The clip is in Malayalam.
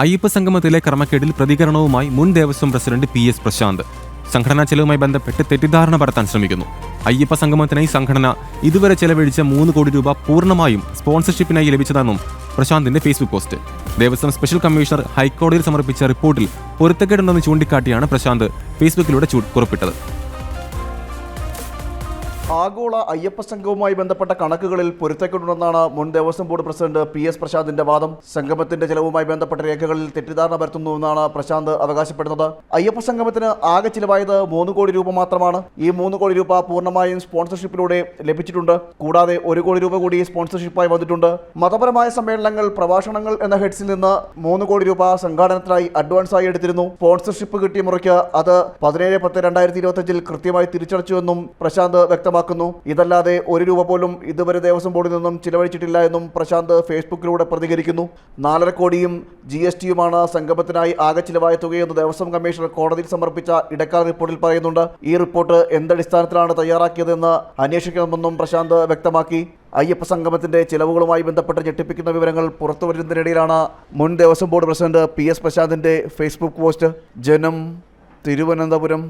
അയ്യപ്പ സംഗമത്തിലെ ക്രമക്കേടിൽ പ്രതികരണവുമായി മുൻ ദേവസ്വം പ്രസിഡന്റ് PS പ്രശാന്ത് സംഘടനാ ചെലവുമായി ബന്ധപ്പെട്ട് തെറ്റിദ്ധാരണ പരത്താൻ ശ്രമിക്കുന്നു. അയ്യപ്പ സംഗമത്തിനായി സംഘടന ഇതുവരെ ചെലവഴിച്ച 3 കോടി രൂപ പൂർണ്ണമായും സ്പോൺസർഷിപ്പിനായി ലഭിച്ചതാണെന്നും പ്രശാന്തിന്റെ Facebook post. Devaswom special commissioner ഹൈക്കോടതിയിൽ സമർപ്പിച്ച റിപ്പോർട്ടിൽ പൊരുത്തക്കേടുണ്ടെന്ന് ചൂണ്ടിക്കാട്ടിയാണ് പ്രശാന്ത് ഫേസ്ബുക്കിലൂടെ കുറിപ്പിട്ടത്. ആഗോള അയ്യപ്പ സംഘവുമായി ബന്ധപ്പെട്ട കണക്കുകളിൽ പൊരുത്തക്കേടുണ്ടെന്നാണ് മുൻ ദേവസ്വം ബോർഡ് പ്രസിഡന്റ് PS പ്രശാന്തിന്റെ വാദം. സംഗമത്തിന്റെ ചെലവുമായി ബന്ധപ്പെട്ട രേഖകളിൽ തെറ്റിദ്ധാരണ വരുത്തുന്നുവെന്നാണ് പ്രശാന്ത് അവകാശപ്പെടുന്നത്. അയ്യപ്പ സംഗമത്തിന് ആകെ ചിലവായത് 3 കോടി രൂപ മാത്രമാണ്. ഈ 3 കോടി രൂപ പൂർണ്ണമായും സ്പോൺസർഷിപ്പിലൂടെ ലഭിച്ചിട്ടുണ്ട്. കൂടാതെ 1 കോടി രൂപ കൂടി സ്പോൺസർഷിപ്പായി വന്നിട്ടുണ്ട്. മതപരമായ സമ്മേളനങ്ങൾ, പ്രഭാഷണങ്ങൾ എന്ന ഹെഡ്സിൽ നിന്ന് 3 കോടി രൂപ സംഘാടനത്തിനായി അഡ്വാൻസായി എടുത്തിരുന്നു. സ്പോൺസർഷിപ്പ് കിട്ടിയ മുറയ്ക്ക് അത് 17/10/2025 കൃത്യമായി തിരിച്ചടച്ചുവെന്നും പ്രശാന്ത് വ്യക്തമാക്കി. ഇതല്ലാതെ 1 രൂപ പോലും ഇതുവരെ ദേവസ്വം ബോർഡിൽ നിന്നും ചിലവഴിച്ചിട്ടില്ല എന്നും പ്രശാന്ത് ഫേസ്ബുക്കിലൂടെ പ്രതികരിക്കുന്നു. 4.5 കോടിയും GSTയുമാണ് സംഗമത്തിനായി ആകെ ചിലവായ തുകയെന്ന് ദേവസ്വം കമ്മീഷണർ കോടതിയിൽ സമർപ്പിച്ച ഇടക്കാല റിപ്പോർട്ടിൽ പറയുന്നുണ്ട്. ഈ റിപ്പോർട്ട് എന്തടിസ്ഥാനത്തിലാണ് തയ്യാറാക്കിയതെന്ന് അന്വേഷിക്കണമെന്നും പ്രശാന്ത് വ്യക്തമാക്കി. അയ്യപ്പ സംഗമത്തിന്റെ ചിലവുകളുമായി ബന്ധപ്പെട്ട ഞെട്ടിപ്പിക്കുന്ന വിവരങ്ങൾ പുറത്തുവരുന്നതിനിടയിലാണ് മുൻ ദേവസ്വം ബോർഡ് പ്രസിഡന്റ് PS പ്രശാന്തിന്റെ ഫേസ്ബുക്ക് പോസ്റ്റ്. ജനം, തിരുവനന്തപുരം.